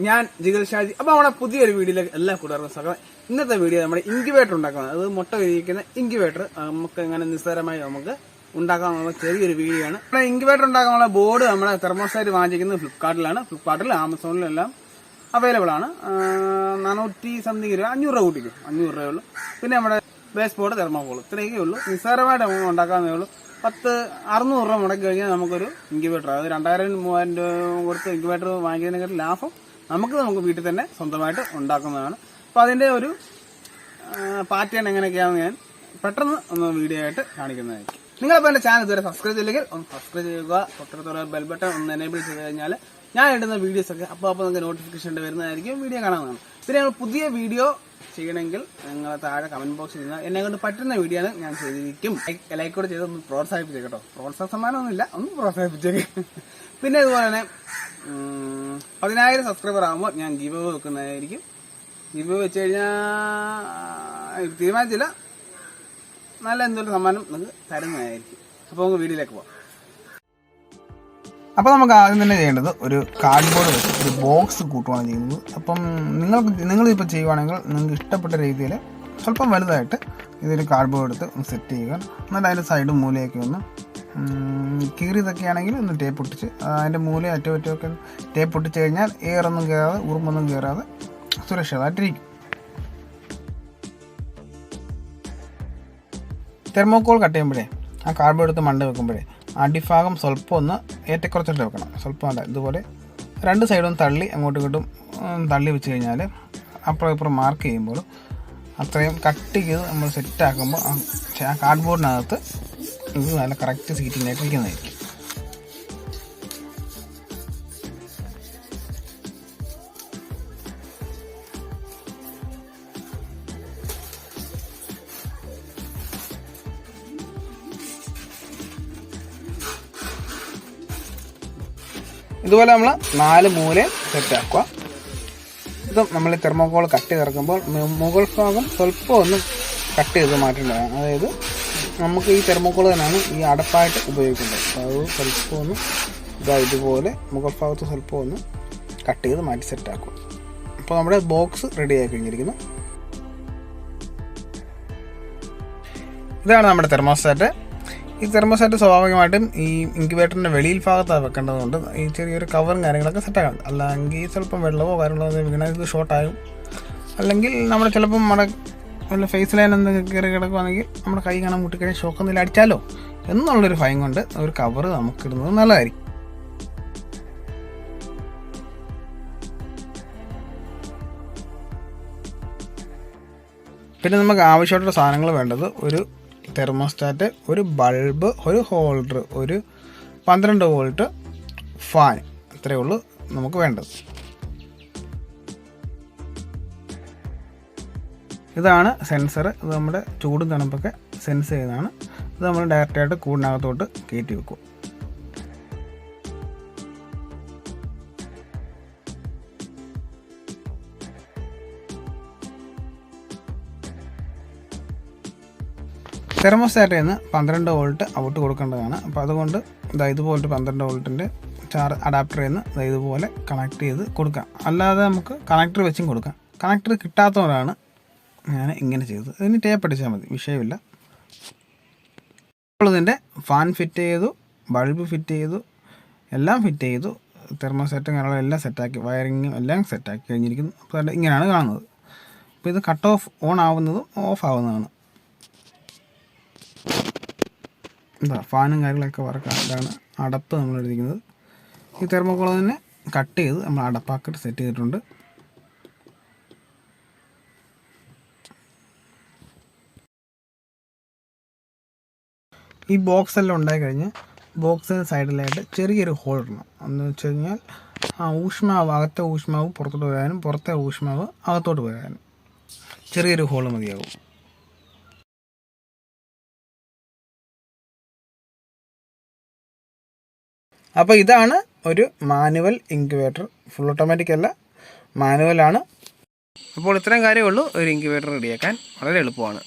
ഞാൻ ജിഗൽ ഷാജി. അപ്പോൾ നമ്മുടെ പുതിയൊരു വീഡിയോയിലേക്ക് എല്ലാ കൂട്ടുകാർക്കും സ്വാഗതം. ഇന്നത്തെ വീഡിയോ നമ്മുടെ ഇൻക്യുബേറ്റർ ഉണ്ടാക്കുന്നത്, അത് മുട്ട വിരിയിക്കുന്ന ഇൻക്യുബേറ്റർ നമുക്ക് എങ്ങനെ നിസ്സാരമായി നമുക്ക് ഉണ്ടാക്കാനുള്ള ചെറിയൊരു വീഡിയോ ആണ്. നമ്മുടെ ഇൻക്യുബേറ്റർ ഉണ്ടാക്കാനുള്ള ബോർഡ് നമ്മുടെ തെർമോസൈറ്റ് വാങ്ങിക്കുന്നത് ഫ്ലിപ്കാർട്ടിൽ ആമസോണിലും എല്ലാം അവൈലബിൾ ആണ്. 400 സംതിങ് രൂപ, 500 രൂപ കൂട്ടിക്കും, 500 രൂപയുള്ളൂ. പിന്നെ നമ്മുടെ ബേസ് ബോർഡ്, തെർമോകോൾ, ഇത്രയൊക്കെ ഉള്ളൂ. നിസ്സാരമായിട്ട് നമുക്ക് ഉണ്ടാക്കാവുന്നേ ഉള്ളൂ. 600 രൂപ മുടക്കി കഴിഞ്ഞാൽ നമുക്കൊരു ഇൻക്യുബേറ്റർ, അത് 2000-3000 രൂപ കൊടുത്ത് ഇൻക്യുബേറ്റർ വാങ്ങിക്കുന്നതിനെക്കാളും ലാഭം നമുക്ക് വീട്ടിൽ തന്നെ സ്വന്തമായിട്ട് ഉണ്ടാക്കുന്നതാണ്. അപ്പോൾ അതിൻ്റെ ഒരു പാറ്റേൺ എങ്ങനെയൊക്കെയാണെന്ന് ഞാൻ പെട്ടെന്ന് ഒന്ന് വീഡിയോ ആയിട്ട് കാണിക്കുന്നതായിരിക്കും. നിങ്ങളിപ്പോൾ എൻ്റെ ചാനൽ ഇതുവരെ സബ്സ്ക്രൈബ് ചെയ്തില്ലെങ്കിൽ ഒന്ന് സബ്സ്ക്രൈബ് ചെയ്യുക. തൊട്ടടുത്തുള്ള ബെൽ ബട്ടൺ ഒന്ന് എനേബിൾ ചെയ്ത് കഴിഞ്ഞാൽ ഞാൻ ഇടുന്ന വീഡിയോസൊക്കെ അപ്പോൾ നിങ്ങൾക്ക് നോട്ടിഫിക്കേഷൻ വരുന്നതായിരിക്കും, വീഡിയോ കാണാവുന്നതാണ്. പിന്നെ ഞങ്ങൾ പുതിയ വീഡിയോ ചെയ്യണമെങ്കിൽ നിങ്ങൾ താഴെ കമന്റ് ബോക്സിൽ നിന്ന് എന്നെ കൊണ്ട് പറ്റുന്ന വീഡിയോ ആണ് ഞാൻ ചെയ്തിരിക്കും. ലൈക്ക് കൂടെ ചെയ്ത് ഒന്ന് പ്രോത്സാഹിപ്പിച്ചേ കേട്ടോ. പ്രോത്സാഹ സമ്മാനമൊന്നുമില്ല, ഒന്ന് പ്രോത്സാഹിപ്പിച്ചേക്ക്. പിന്നെ അതുപോലെ തന്നെ 10,000 സബ്സ്ക്രൈബർ ആകുമ്പോൾ ഞാൻ ഗിവ് അവേ വെക്കുന്നതായിരിക്കും. ഗിവ് അവേ വെച്ച് കഴിഞ്ഞാൽ തീരുമാനിച്ചില്ല, നല്ല എന്തൊരു സമ്മാനം നിങ്ങൾക്ക് തരുന്നതായിരിക്കും. അപ്പോൾ നമുക്ക് വീഡിയോയിലേക്ക് പോകാം. അപ്പോൾ നമുക്ക് ആദ്യം തന്നെ ചെയ്യേണ്ടത് ഒരു കാർഡ്ബോർഡ് വെച്ച് ഒരു ബോക്സ് കൂട്ടുകയാണ് ചെയ്യുന്നത്. അപ്പം നിങ്ങളിപ്പോൾ ചെയ്യുവാണെങ്കിൽ നിങ്ങൾക്ക് ഇഷ്ടപ്പെട്ട രീതിയിൽ സ്വല്പം വലുതായിട്ട് ഇതൊരു കാർഡ്ബോർഡ് എടുത്ത് ഒന്ന് സെറ്റ് ചെയ്യുക. എന്നിട്ട് അതിൻ്റെ സൈഡും മൂലയൊക്കെ ഒന്ന് കീറിയതൊക്കെ ആണെങ്കിൽ ഒന്ന് ടേപ്പ് ഒട്ടിച്ച് അതിൻ്റെ മൂല അറ്റമൊക്കെ ടേപ്പ് ഒട്ടിച്ച് കഴിഞ്ഞാൽ എയറൊന്നും കയറാതെ ഉറുമ്പൊന്നും കയറാതെ സുരക്ഷിതമായിട്ടിരിക്കും. തെർമോക്കോൾ കട്ട് ചെയ്യുമ്പോഴേ ആ കാർഡ്ബോർഡ് എടുത്ത് മണ്ട വെക്കുമ്പോഴേ അടിഭാഗം സ്വല്പം ഒന്ന് ഏറ്റക്കുറച്ചിട്ട് വെക്കണം. സ്വല്പം അല്ല, ഇതുപോലെ 2 സൈഡും തള്ളി അങ്ങോട്ടും ഇങ്ങോട്ടും തള്ളി വെച്ച് കഴിഞ്ഞാൽ അപ്പുറം ഇപ്പുറം മാർക്ക് ചെയ്യുമ്പോൾ അത്രയും കട്ട് ചെയ്ത് നമ്മൾ സെറ്റാക്കുമ്പോൾ ആ കാർഡ്ബോർഡിനകത്ത് ഇത് നല്ല കറക്റ്റ് സീറ്റിംഗായിട്ട് ഇരിക്കുന്നതായിരിക്കും. ഇതുപോലെ നമ്മൾ 4 മൂലയും സെറ്റാക്കുക. ഇത് നമ്മൾ ഈ തെർമോക്കോൾ കട്ട് ചെയ്തിറക്കുമ്പോൾ മുകൾ ഭാഗം സ്വല്പം ഒന്ന് കട്ട് ചെയ്ത് മാറ്റേണ്ടതാണ്. അതായത് നമുക്ക് ഈ തെർമോക്കോൾ തന്നെയാണ് ഈ അടപ്പായിട്ട് ഉപയോഗിക്കേണ്ടത്. അപ്പോൾ അത് സ്വല്പം ഒന്ന് ഇതുപോലെ മുകൾ ഭാഗത്ത് സ്വല്പം ഒന്ന് കട്ട് ചെയ്ത് മാറ്റി സെറ്റാക്കുക. അപ്പോൾ നമ്മുടെ ബോക്സ് റെഡി ആയി കഴിഞ്ഞിരിക്കുന്നു. ഇതാണ് നമ്മുടെ തെർമോസ്റ്റാറ്റ്. ഈ തെർമോസ്റ്റാറ്റ് സ്വാഭാവികമായിട്ടും ഈ ഇൻക്യുബേറ്ററിൻ്റെ വെളിയിൽ ഭാഗത്താണ് വെക്കേണ്ടതുകൊണ്ട് ഈ ചെറിയൊരു കവറും കാര്യങ്ങളൊക്കെ സെറ്റാക്കണം. അല്ലെങ്കിൽ ചിലപ്പം വെള്ളമോ കാര്യങ്ങളോ വീണാൽ ഇത് ഷോർട്ടാകും. അല്ലെങ്കിൽ നമ്മൾ ചിലപ്പം നമ്മുടെ വല്ല ഫേസ് ലൈൻ എന്തെങ്കിലും കയറി കിടക്കുകയാണെങ്കിൽ നമ്മുടെ കൈ കാണാൻ മുട്ടിക്കഴിഞ്ഞാൽ ഷോക്ക് എന്തെങ്കിലും അടിച്ചാലോ എന്നുള്ളൊരു ഭയം കൊണ്ട് ഒരു കവറ് നമുക്കിടുന്നത് നല്ലതായിരിക്കും. പിന്നെ നമുക്ക് ആവശ്യമായിട്ടുള്ള സാധനങ്ങൾ വേണ്ടത് ഒരു തെർമോസ്റ്റാറ്റ്, ഒരു ബൾബ്, ഒരു ഹോൾഡർ, ഒരു 12 വോൾട്ട് ഫാൻ, ഇത്രയേ ഉള്ളൂ നമുക്ക് വേണ്ടത്. ഇതാണ് സെൻസർ. ഇത് നമ്മുടെ ചൂടും തണുപ്പൊക്കെ സെൻസ് ചെയ്യുന്നതാണ്. ഇത് നമ്മൾ ഡയറക്റ്റായിട്ട് കൂടിനകത്തോട്ട് കയറ്റി വെക്കും. തെർമോസ്റ്റാറ്റിൽ നിന്ന് 12 വോൾട്ട് ഔട്ട് കൊടുക്കേണ്ടതാണ്. അപ്പോൾ അതുകൊണ്ട് ഇതുപോലത്തെ 12 വോൾട്ടിൻ്റെ അഡാപ്റ്ററിൽ നിന്ന് ഇതുപോലെ കണക്ട് ചെയ്ത് കൊടുക്കാം. അല്ലാതെ നമുക്ക് കണക്ടർ വെച്ചും കൊടുക്കാം. കണക്ടർ കിട്ടാത്തവരാണ് ഞാൻ ഇങ്ങനെ ചെയ്തത്. ഇതിന് ടേപ്പ് അടിച്ചാൽ മതി, വിഷയമില്ല. അപ്പോൾ ഇതിൻ്റെ ഫാൻ ഫിറ്റ് ചെയ്തു, ബൾബ് ഫിറ്റ് ചെയ്തു, എല്ലാം ഫിറ്റ് ചെയ്തു. തെർമോസ്റ്റാറ്റും കാര്യങ്ങളും എല്ലാം സെറ്റാക്കി, വയറിങ്ങും എല്ലാം സെറ്റാക്കി കഴിഞ്ഞിരിക്കുന്നു. അപ്പോൾ ഇങ്ങനെയാണ് കാണുന്നത്. അപ്പോൾ ഇത് കട്ട് ഓഫ് ഓൺ ആവുന്നതും ഓഫ് ആവുന്നതാണ്. ഫാനും കാര്യങ്ങളൊക്കെ വർക്കാം. ഇതാണ് അടപ്പ് നമ്മൾ എടുത്തിരിക്കുന്നത്. ഈ തെർമോക്കോൾ തന്നെ കട്ട് ചെയ്ത് നമ്മൾ അടപ്പാക്കിട്ട് സെറ്റ് ചെയ്തിട്ടുണ്ട്. ഈ ബോക്സ് എല്ലാം ഉണ്ടായി കഴിഞ്ഞ് ബോക്സിന് സൈഡിലായിട്ട് ചെറിയൊരു ഹോൾ ഇടണം. എന്ന് വെച്ച് കഴിഞ്ഞാൽ ഊഷ്മാവ്, അകത്തെ ഊഷ്മാവ് പുറത്തോട്ട് വരാനും പുറത്തെ ഊഷ്മാവ് അകത്തോട്ട് വരാനും ചെറിയൊരു ഹോൾ മതിയാകും. അപ്പോൾ ഇതാണ് ഒരു മാനുവൽ ഇൻക്യുബേറ്റർ. ഫുൾ ഓട്ടോമാറ്റിക് അല്ല, മാനുവലാണ്. അപ്പോൾ ഇത്രയും കാര്യമുള്ളൂ ഒരു ഇൻക്യുബേറ്റർ റെഡിയാക്കാൻ. വളരെ എളുപ്പമാണ്.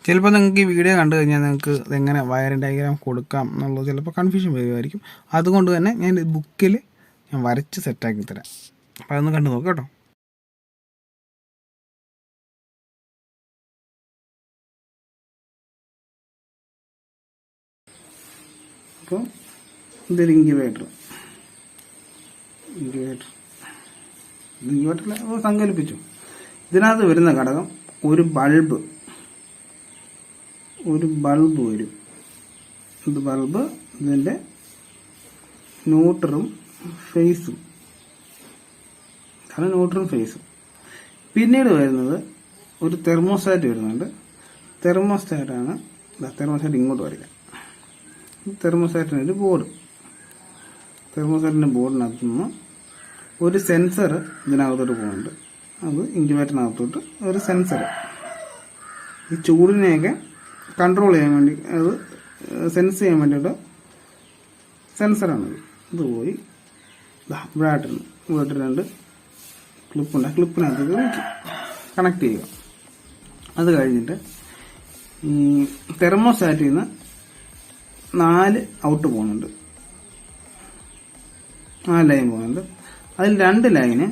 ചിലപ്പോൾ നിങ്ങൾക്ക് ഈ വീഡിയോ കണ്ടു കഴിഞ്ഞാൽ നിങ്ങൾക്ക് ഇതെങ്ങനെ വയറിംഗ് ഡയഗ്രാം കൊടുക്കാം എന്നുള്ളത് ചിലപ്പോൾ കൺഫ്യൂഷൻ വരുമായിരിക്കും. അതുകൊണ്ട് തന്നെ ഞാൻ ബുക്കിൽ ഞാൻ വരച്ച് സെറ്റാക്കി തരാം. അപ്പോൾ അതൊന്ന് കണ്ടു നോക്കാം കേട്ടോ. അപ്പോൾ ഇതൊരു ഇൻക്യുബേറ്ററിൽ സങ്കല്പിച്ചു. ഇതിനകത്ത് വരുന്ന ഘടകം ഒരു ബൾബ് വരും. ഇത് ബൾബ്, ഇതിൻ്റെ ന്യൂട്രലും ഫേസും. അതാണ് ന്യൂട്രലും ഫേസും. പിന്നീട് വരുന്നത് ഒരു തെർമോസ്റ്റാറ്റ് വരുന്നുണ്ട്. തെർമോസ്റ്റാറ്റാണ്. തെർമോസ്റ്റാറ്റ് ഇങ്ങോട്ട് വരിക. തെർമോസ്റ്റാറ്റിന് ഒരു ബോർഡ്. തെർമോസ്റ്റാറ്റിൻ്റെ ബോർഡിനകത്ത് നിന്ന് ഒരു സെൻസർ ഇതിനകത്തോട്ട് പോകുന്നുണ്ട്. അത് ഇൻക്യുബേറ്ററിനകത്തോട്ട് ഒരു സെൻസർ. ഈ ചൂടിനെയൊക്കെ കൺട്രോൾ ചെയ്യാൻ വേണ്ടി, അത് സെൻസ് ചെയ്യാൻ വേണ്ടിയിട്ട് സെൻസറാണത്. ഇത് പോയി ഇവിടെ രണ്ട് ക്ലിപ്പുണ്ട്. ക്ലിപ്പിനകത്തേക്ക് വയ്ക്കും, കണക്ട് ചെയ്യുക. അത് കഴിഞ്ഞിട്ട് ഈ തെർമോസ്റ്റാറ്റിൽ നിന്ന് 4 ഔട്ട് പോകുന്നുണ്ട്. 4 ലൈൻ പോകുന്നുണ്ട്. അതിൽ 2 ലൈന്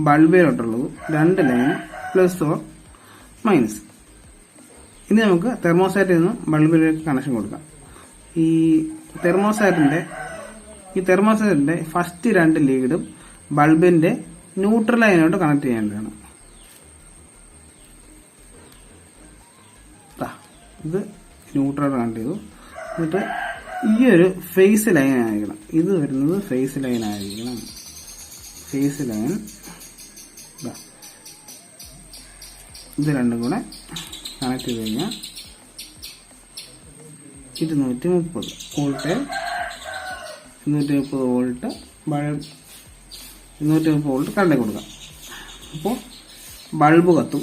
ബൾബിലോട്ടുള്ളത്, 2 ലൈന് പ്ലസ് ഓർ മൈനസ്. ഇനി നമുക്ക് തെർമോസ്റ്റാറ്റിൽ നിന്ന് ബൾബിലേക്ക് കണക്ഷൻ കൊടുക്കാം. ഈ തെർമോസ്റ്റാറ്റിന്റെ ഫസ്റ്റ് 2 ലീഡും ബൾബിന്റെ ന്യൂട്രൽ ലൈനോട്ട് കണക്ട് ചെയ്യേണ്ടതാണ്. ഇത് ന്യൂട്രൽ കണക്ട് ചെയ്തു. എന്നിട്ട് ഈ ഒരു ഫേസ് ലൈൻ ആയിരിക്കണം. ഇത് വരുന്നത് ഫേസ് ലൈൻ ആയിരിക്കണം. ഫേസ് ലൈൻ ഇത് രണ്ടും കൂടെ കണക്ട് ചെയ്ത് കഴിഞ്ഞാൽ 230 വോൾട്ട് 230 വോൾട്ട് 230 വോൾട്ട് കറണ്ട് കൊടുക്കാം. അപ്പോൾ ബൾബ് കത്തും.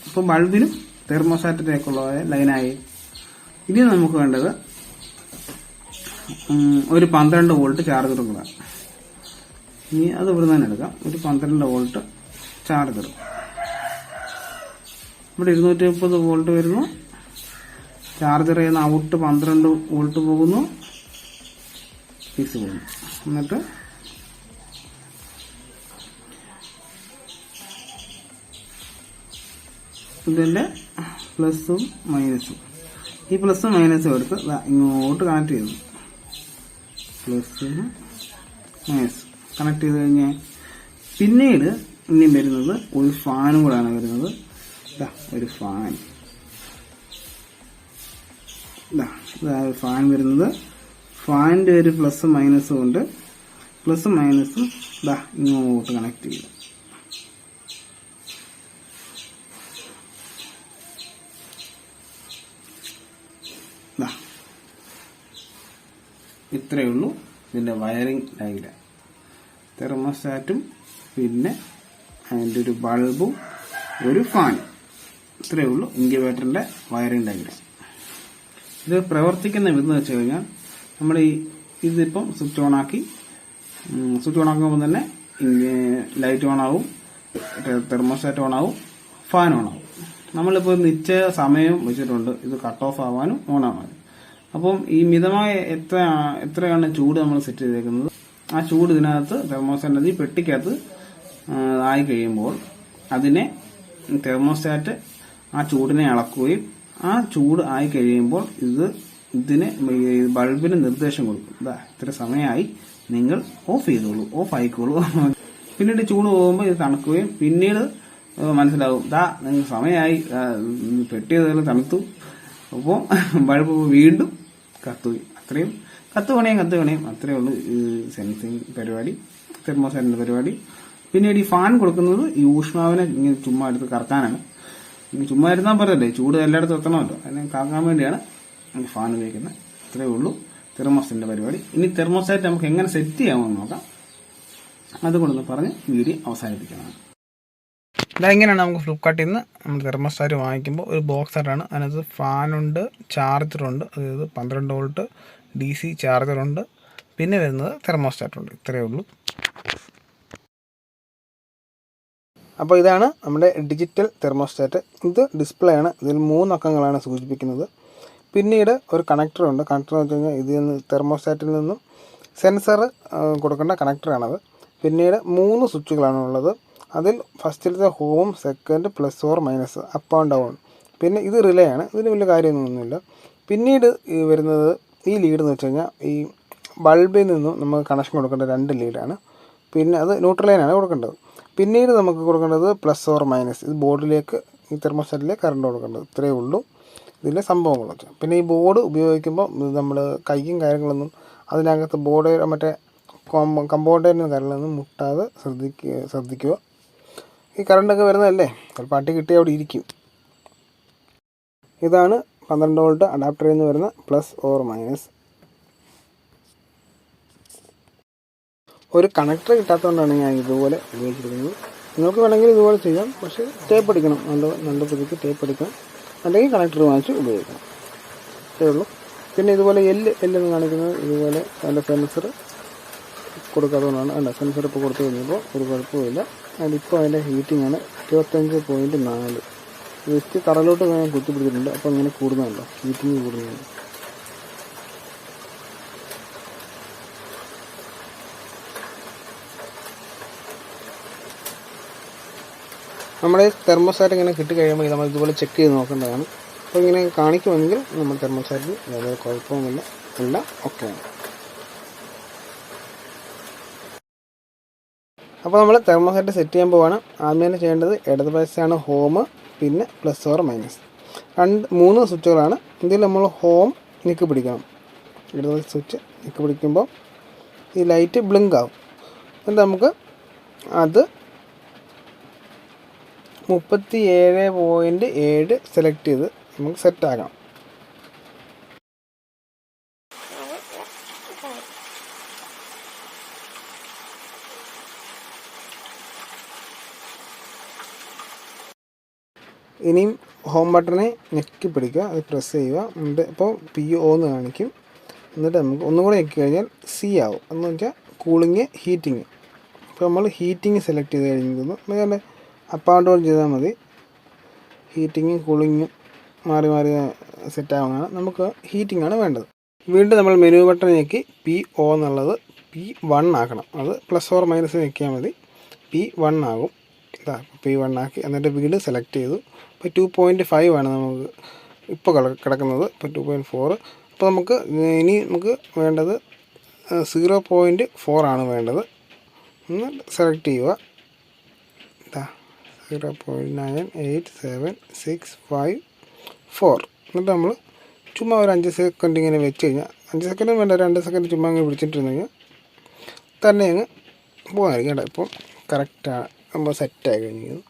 അപ്പോൾ ബൾബിനും തെർമോസ്റ്റാറ്റിലേക്കുള്ള ലൈനായി. ഇനി നമുക്ക് വേണ്ടത് ഒരു 12 വോൾട്ട് ചാർജർ കൊടുക്കാം. ഇനി അത് ഇവിടെ തന്നെ എടുക്കാം. ഒരു 12 വോൾട്ട് ചാർജർ. ഇവിടെ 230 വോൾട്ട് വരുന്നു. ചാർജർ ചെയ്യുന്ന ഔട്ട് 12 വോൾട്ട് പോകുന്നു, ഫിക്സ് പോകുന്നു. എന്നിട്ട് ഇതിന്റെ പ്ലസും മൈനസും, ഈ പ്ലസും മൈനസും എടുത്ത് ഇങ്ങോട്ട് കണക്ട് ചെയ്തു. പ്ലസും മൈനസും കണക്ട് ചെയ്ത് കഴിഞ്ഞാൽ പിന്നീട് ഇനി വരുന്നത് ഒരു ഫാനും കൂടാണ് വരുന്നത്. ഒരു ഫാൻ, ഫാൻ വരുന്നത്. ഫാനിന്റെ ഒരു പ്ലസും മൈനസും ഉണ്ട്. പ്ലസും മൈനസും ഇങ്ങോട്ട് കണക്ട് ചെയ്തു. ഇത്രയേ ഉള്ളൂ ഇതിന്റെ വയറിംഗ് ഡയഗ്രാം. തെർമോസ്റ്റാറ്റും പിന്നെ അതിൻ്റെ ഒരു ബൾബും ഒരു ഫാനും. ഇത്രയേ ഉള്ളൂ ഇൻക്യുബേറ്ററിന്റെ വയറിംഗ് ഡയഗ്രാം. ഇത് പ്രവർത്തിക്കുന്ന വിധം എന്ന് വെച്ച് കഴിഞ്ഞാൽ നമ്മൾ ഇതിപ്പം സ്വിച്ച് ഓൺ ആക്കുമ്പോൾ തന്നെ ലൈറ്റ് ഓൺ ആവും, തെർമോസ്റ്റാറ്റ് ഓൺ ആവും, ഫാൻ ഓൺ ആവും. നമ്മളിപ്പോൾ നിശ്ചയ സമയം വെച്ചിട്ടുണ്ട് ഇത് കട്ട് ഓഫ് ആവാനും ഓൺ ആവാനും. അപ്പം ഈ മിതമായ എത്രയാണ് ചൂട് നമ്മൾ സെറ്റ് ചെയ്തേക്കുന്നത്, ആ ചൂട് ഇതിനകത്ത് തെർമോസ്റ്റാറ്റ് ഈ പെട്ടിക്കകത്ത് ആയി കഴിയുമ്പോൾ അതിനെ തെർമോസ്റ്റാറ്റ് ആ ചൂടിനെ അളക്കുകയും ആ ചൂട് ആയി കഴിയുമ്പോൾ ഇതിന് ബൾബിന് നിർദ്ദേശം കൊടുക്കും. ഇത്ര സമയമായി, നിങ്ങൾ ഓഫ് ചെയ്തോളൂ, ഓഫ് ആയിക്കോളൂ. പിന്നീട് ചൂട് പോകുമ്പോൾ ഇത് തണുക്കുകയും പിന്നീട് മനസ്സിലാവും നിങ്ങൾ സമയമായി, പെട്ടിയതെല്ലാം തണുത്തു. അപ്പോൾ ബൾബ് വീണ്ടും കത്തുകയും അത്രയും കത്തുകണയും അത്രയേ ഉള്ളൂ സെൻസിങ് പരിപാടി, തെർമോസ്റ്റാറ്റിന്റെ പരിപാടി. പിന്നീട് ഈ ഫാൻ കൊടുക്കുന്നത് ഈ ഊഷ്മാവിനെ ഇങ്ങനെ ചുമ്മാ എടുത്ത് കറക്കാനാണ്. ചുമ്മാ ഇരുന്നാൽ പറയല്ലേ, ചൂട് എല്ലായിടത്തും എത്തണമല്ലോ, അതിനെ കറക്കാൻ വേണ്ടിയാണ് ഫാൻ ഉപയോഗിക്കുന്നത്. ഇത്രയേ ഉള്ളൂ തെർമോസ്റ്റാറ്റിന്റെ പരിപാടി. ഇനി തെർമോസ്റ്റാറ്റ് നമുക്ക് എങ്ങനെ സെറ്റ് ചെയ്യാമെന്ന് നോക്കാം. അതുകൊണ്ടൊന്ന് പറഞ്ഞ് വീഡിയോ അവസാനിപ്പിക്കുന്നതാണ്. ഇതെങ്ങനെയാണ് നമുക്ക് ഫ്ലിപ്കാർട്ടിൽ നിന്ന് നമ്മൾ തെർമോസ്റ്റാറ്റ് വാങ്ങിക്കുമ്പോൾ ഒരു ബോക്സ് ആയിട്ടാണ്. അതിനകത്ത് ഫാനുണ്ട്, ചാർജറുണ്ട്, അതായത് 12 വോൾട്ട് DC ചാർജറുണ്ട്, പിന്നെ വരുന്നത് തെർമോസ്റ്റാറ്റുണ്ട്. ഇത്രയേ ഉള്ളൂ. അപ്പോൾ ഇതാണ് നമ്മുടെ ഡിജിറ്റൽ തെർമോസ്റ്റാറ്റ്. ഇത് ഡിസ്പ്ലേ ആണ്. ഇതിൽ 3 അക്കങ്ങളാണ് സൂചിപ്പിക്കുന്നത്. പിന്നീട് ഒരു കണക്ടറുണ്ട്. കണക്ടർ എന്ന് വെച്ച് കഴിഞ്ഞാൽ ഇതിൽ നിന്ന് തെർമോസ്റ്റാറ്റിൽ നിന്നും സെൻസർ കൊടുക്കേണ്ട കണക്ടറാണത്. പിന്നീട് 3 സ്വിച്ചുകളാണ് ഉള്ളത്. അതിൽ ഫസ്റ്റിലത്തെ home, second plus or minus, up and down. പിന്നെ ഇത് റിലേ ആണ്, ഇതിന് വലിയ കാര്യമൊന്നുമില്ല. പിന്നീട് വരുന്നത് ഈ ലീഡ് എന്ന് വെച്ച് കഴിഞ്ഞാൽ ഈ ബൾബിൽ നിന്നും നമുക്ക് കണക്ഷൻ കൊടുക്കേണ്ട 2 ലീഡാണ്. പിന്നെ അത് ന്യൂട്രൽ ലൈനാണ് കൊടുക്കേണ്ടത്. പിന്നീട് നമുക്ക് കൊടുക്കേണ്ടത് പ്ലസ് ഓർ മൈനസ്, ഇത് ബോർഡിലേക്ക് ഈ തെർമോസ്റ്റാറ്റിലേക്ക് കറണ്ട് കൊടുക്കേണ്ടത്. ഇത്രയേ ഉള്ളൂ ഇതിലെ സംഭവങ്ങൾ. പിന്നെ ഈ ബോർഡ് ഉപയോഗിക്കുമ്പോൾ നമ്മൾ കൈയും കാര്യങ്ങളൊന്നും അതിനകത്ത് ബോർഡ് മറ്റേ കമ്പോണ്ടേറ്റിന് കാര്യങ്ങളൊന്നും മുട്ടാതെ ശ്രദ്ധിക്കുക. ഈ കറണ്ടൊക്കെ വരുന്നതല്ലേ, ചിലപ്പോൾ അട്ടി കിട്ടി അവിടെ ഇരിക്കും. ഇതാണ് 12 വോൾട്ട് അഡാപ്റ്ററിൽ നിന്ന് വരുന്ന പ്ലസ് ഓർ മൈനസ്. ഒരു കണക്ടർ കിട്ടാത്തതുകൊണ്ടാണ് ഞാൻ ഇതുപോലെ ഉപയോഗിച്ചിരിക്കുന്നത്. നിങ്ങൾക്ക് വേണമെങ്കിൽ ഇതുപോലെ ചെയ്യാം, പക്ഷേ ടേപ്പ് അടിക്കണം, നല്ല പുതിക്ക് ടേപ്പ് അടിക്കണം, അല്ലെങ്കിൽ കണക്ടർ വാങ്ങിച്ച് ഉപയോഗിക്കണം. ഇത്രയേ ഉള്ളൂ. പിന്നെ ഇതുപോലെ എല്ലെന്ന് കാണിക്കുന്നത് ഇതുപോലെ അതിൻ്റെ സെൻസർ കൊടുക്കാത്തതുകൊണ്ടാണ്. അല്ല, സെൻസർ ഇപ്പോൾ കൊടുത്തു കഴിഞ്ഞപ്പോൾ ഒരു കുഴപ്പമില്ല. അതിപ്പോൾ അതിൻ്റെ ഹീറ്റിംഗാണ് 25.4. ജസ്റ്റ് കറലോട്ട് ഞാൻ കുത്തിപ്പിടിച്ചിട്ടുണ്ട്, അപ്പോൾ അങ്ങനെ കൂടുന്നുണ്ടോ, ഹീറ്റിംഗ് കൂടുന്നുണ്ട്. നമ്മുടെ തെർമോസ്റ്റാറ്റ് ഇങ്ങനെ കിട്ടിക്കഴിയുമ്പോൾ നമ്മൾ ഇതുപോലെ ചെക്ക് ചെയ്ത് നോക്കേണ്ടതാണ്. അപ്പോൾ ഇങ്ങനെ കാണിക്കുമെങ്കിൽ നമ്മൾ തെർമോസ്റ്റാറ്റിൽ വേറെ കുഴപ്പമൊന്നുമില്ല, എല്ലാം ഓക്കെയാണ്. അപ്പോൾ നമ്മൾ തെർമോസ്റ്റാറ്റ് സെറ്റ് ചെയ്യാൻ പോവാണ്. ആദ്യം തന്നെ ചെയ്യേണ്ടത് ഇടതുവശത്താണ് ഹോം, പിന്നെ പ്ലസ് ഓർ മൈനസ്. 3 സ്വിച്ചുകളാണ്. ഇതിൽ നമ്മൾ ഹോം ഞെക്കി പിടിക്കണം. ഇടതുവശ സ്വിച്ച് ഞെക്കി പിടിക്കുമ്പോൾ ഈ ലൈറ്റ് ബ്ലിങ്ക് ആവും. എന്നിട്ട് നമുക്ക് അത് 37.7 സെലക്ട് ചെയ്ത് നമുക്ക് സെറ്റാക്കണം. ഇനിയും ഹോം ബട്ടണെ ഞെക്കി പിടിക്കുക, അത് പ്രസ് ചെയ്യുക. എന്നിട്ട് ഇപ്പോൾ PO എന്ന് കാണിക്കും. എന്നിട്ട് നമുക്ക് ഒന്നും കൂടെ ഞെക്കി കഴിഞ്ഞാൽ C ആവും, എന്ന് വെച്ചാൽ കൂളിങ്, ഹീറ്റിങ്. ഇപ്പോൾ നമ്മൾ ഹീറ്റിങ് സെലക്ട് ചെയ്ത് കഴിഞ്ഞിരുന്നു. അതുപോലെ അപ്പ് ആൻഡ് ഡൗൺ ചെയ്താൽ മതി. ഹീറ്റിങ്ങും കൂളിങ്ങും മാറി മാറി സെറ്റാവുന്നതാണ്. നമുക്ക് ഹീറ്റിംഗാണ് വേണ്ടത്. വീണ്ടും നമ്മൾ മെനു ബട്ടൺ ഞെക്കി PO എന്നുള്ളത് P1 ആക്കണം. അത് പ്ലസ് ഓർ മൈനസ് ഞെക്കിയാൽ മതി, P1 ആകും. ഇതാ P1 ആക്കി. എന്നിട്ട് വീണ്ടും സെലക്ട് ചെയ്തു. ഇപ്പോൾ 2.5 ആണ് നമുക്ക് ഇപ്പോൾ കിടക്കുന്നത്, ഇപ്പോൾ 2.4. അപ്പോൾ നമുക്ക് വേണ്ടത് 0.4 ആണ് വേണ്ടത്. ഒന്ന് സെലക്ട് ചെയ്യുക. 0.98764. എന്നിട്ട് നമ്മൾ ചുമ്മാ ഒരു 5 സെക്കൻഡ് ഇങ്ങനെ വെച്ച് കഴിഞ്ഞാൽ, 5 സെക്കൻഡ് വേണ്ട, 2 സെക്കൻഡ് ചുമ്മാ അങ്ങ് പിടിച്ചിട്ടിരുന്നു കഴിഞ്ഞാൽ തന്നെ അങ്ങ് പോകാനായിരിക്കും. കേട്ടോ, ഇപ്പം കറക്റ്റാണ്, നമ്മൾ സെറ്റായി കഴിഞ്ഞിരിക്കുന്നു.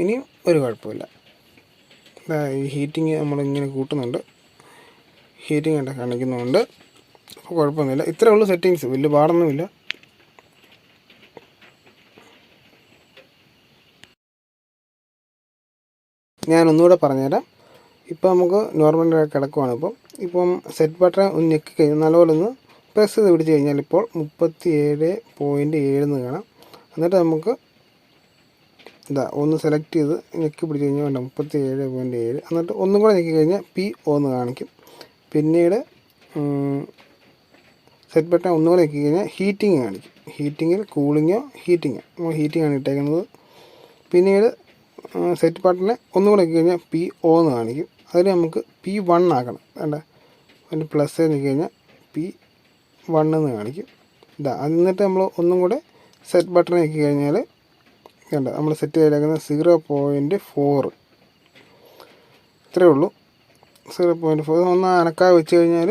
ഇനിയും ഒരു കുഴപ്പമില്ല. ഈ ഹീറ്റിങ് നമ്മളിങ്ങനെ കൂട്ടുന്നുണ്ട്, ഹീറ്റിംഗ് കണ്ട കാണിക്കുന്നുണ്ട്. അപ്പോൾ കുഴപ്പമൊന്നുമില്ല. ഇത്രയേ ഉള്ളൂ സെറ്റിങ്സ്, വലിയ പാടൊന്നുമില്ല. ഞാൻ ഒന്നുകൂടെ പറഞ്ഞുതരാം. ഇപ്പോൾ നമുക്ക് നോർമലായി കിടക്കുവാണ്. ഇപ്പം സെറ്റ് ബട്ടൺ ഒന്ന് ഞെക്കി കഴിഞ്ഞാൽ നല്ലപോലെ ഒന്ന് പ്രസ് ചെയ്ത് പിടിച്ച് കഴിഞ്ഞാൽ ഇപ്പോൾ 37.7 കാണാം. എന്നിട്ട് നമുക്ക് ഒന്ന് സെലക്ട് ചെയ്ത് ഞെക്കി പിടിച്ച് കഴിഞ്ഞാൽ വേണ്ട 37.7. എന്നിട്ട് ഒന്നും കൂടെ ഞെക്കി കഴിഞ്ഞാൽ PO എന്ന് കാണിക്കും. പിന്നീട് സെറ്റ് ബട്ടൺ ഒന്നുകൂടെ ഞെക്കി കഴിഞ്ഞാൽ ഹീറ്റിംഗ് കാണിക്കും. ഹീറ്റിങ്ങിൽ കൂളിങ്ങോ ഹീറ്റിംഗാണ് ഇട്ടേക്കുന്നത്. പിന്നീട് സെറ്റ് ബട്ടനെ ഒന്നുകൂടെ ഞെക്കി കഴിഞ്ഞാൽ PO എന്ന് കാണിക്കും. അതിന് നമുക്ക് P1 ആക്കണം. വേണ്ട, അതിന് പ്ലസ് ഞെക്കി കഴിഞ്ഞാൽ P1 എന്ന് കാണിക്കും. എന്നിട്ട് നമ്മൾ ഒന്നും കൂടെ സെറ്റ് ബട്ടൺ ഞെക്കി കഴിഞ്ഞാൽ വേണ്ട, നമ്മൾ സെറ്റ് ചെയ്തേക്കുന്നത് 0.4. ഇത്രയേ ഉള്ളൂ, 0.4. ഒന്ന് അനക്കാതെ വെച്ച് കഴിഞ്ഞാൽ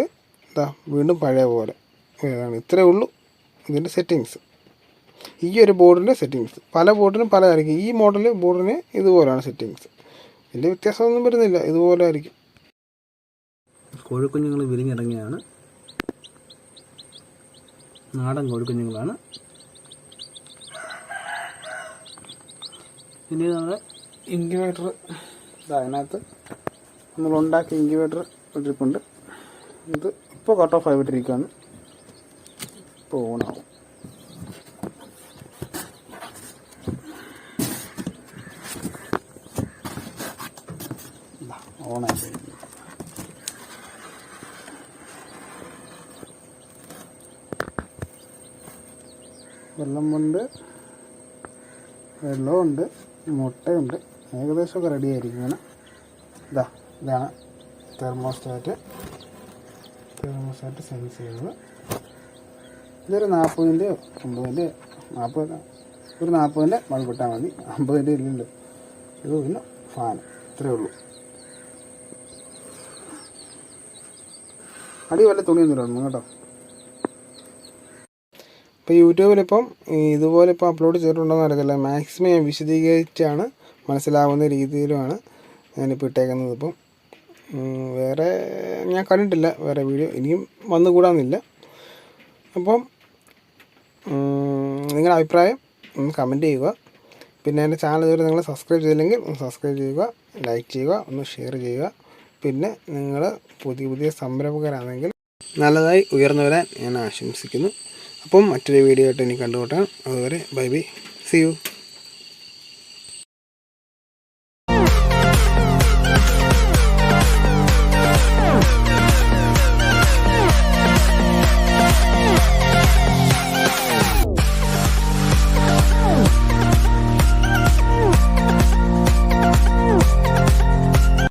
വീണ്ടും പഴയ പോലെ ഏതാണ്. ഇത്രയേ ഉള്ളൂ ഇതിൻ്റെ സെറ്റിങ്സ്. ഈ ഒരു ബോർഡിൻ്റെ സെറ്റിങ്സ് പല ബോർഡിനും പലതായിരിക്കും. ഈ മോഡൽ ബോർഡിന് ഇതുപോലെയാണ് സെറ്റിങ്സ്, വലിയ വ്യത്യാസമൊന്നും വരുന്നില്ല, ഇതുപോലെ ആയിരിക്കും. കോഴിക്കുഞ്ഞുങ്ങൾ വിരിഞ്ഞിറങ്ങിയാണ്, നാടൻ കോഴിക്കുഞ്ഞുങ്ങളാണ്. ഇനി നമ്മുടെ ഇൻക്യുബേറ്റർ അതിനകത്ത് നമ്മളുണ്ടാക്കിയ ഇൻക്യുബേറ്റർ ഇട്ടിരിപ്പുണ്ട്. ഇത് ഇപ്പോൾ കട്ട് ഓഫ് ആയിട്ടിരിക്കുകയാണ്, ഇപ്പോൾ ഓണാവും. ഓണായി. വെള്ളമുണ്ട്, വെള്ളമുണ്ട്, മുട്ടയുണ്ട്. ഏകദേശമൊക്കെ റെഡി ആയിരിക്കുകയാണ്. ഇതാണ് തെർമോസ്റ്റാറ്റ് സെൻസ് ചെയ്യുന്നത്. ഇതൊരു 40-ൻ്റെയോ 50-ൻ്റെയോ 40-ൻ്റെ ബൾബ് ഇട്ടാൽ മതി. 50-ൻ്റെ ഇല്ലല്ലോ. ഇത് പിന്നെ ഫാൻ, ഇത്രയേ ഉള്ളൂ. അടി വല്ല തുണിയൊന്നും ഇടണം കേട്ടോ. ഇപ്പോൾ യൂട്യൂബിലിപ്പം ഇതുപോലെ ഇപ്പോൾ അപ്ലോഡ് ചെയ്തിട്ടുണ്ടോയെന്ന് അറിയത്തില്ല. മാക്സിമം ഞാൻ വിശദീകരിച്ചാണ് മനസ്സിലാവുന്ന രീതിയിലുമാണ് ഞാനിപ്പോൾ ഇട്ടേക്കുന്നത്. ഇപ്പം വേറെ ഞാൻ കണ്ടിട്ടില്ല വേറെ വീഡിയോ, ഇനിയും വന്നുകൂടാന്നില്ല. അപ്പം നിങ്ങളുടെ അഭിപ്രായം ഒന്ന് കമൻറ്റ് ചെയ്യുക. പിന്നെ എൻ്റെ ചാനൽ ഇതുവരെ നിങ്ങൾ സബ്സ്ക്രൈബ് ചെയ്തില്ലെങ്കിൽ ഒന്ന് സബ്സ്ക്രൈബ് ചെയ്യുക, ലൈക്ക് ചെയ്യുക, ഒന്ന് ഷെയർ ചെയ്യുക. പിന്നെ നിങ്ങൾ പുതിയ സംരംഭകരാണെങ്കിൽ നല്ലതായി ഉയർന്നു വരാൻ ഞാൻ ആശംസിക്കുന്നു. അപ്പം മറ്റൊരു വീഡിയോ ആയിട്ട് ഇനി കണ്ടുമുട്ടാം. അതുവരെ ബൈ ബൈ, സീ യു.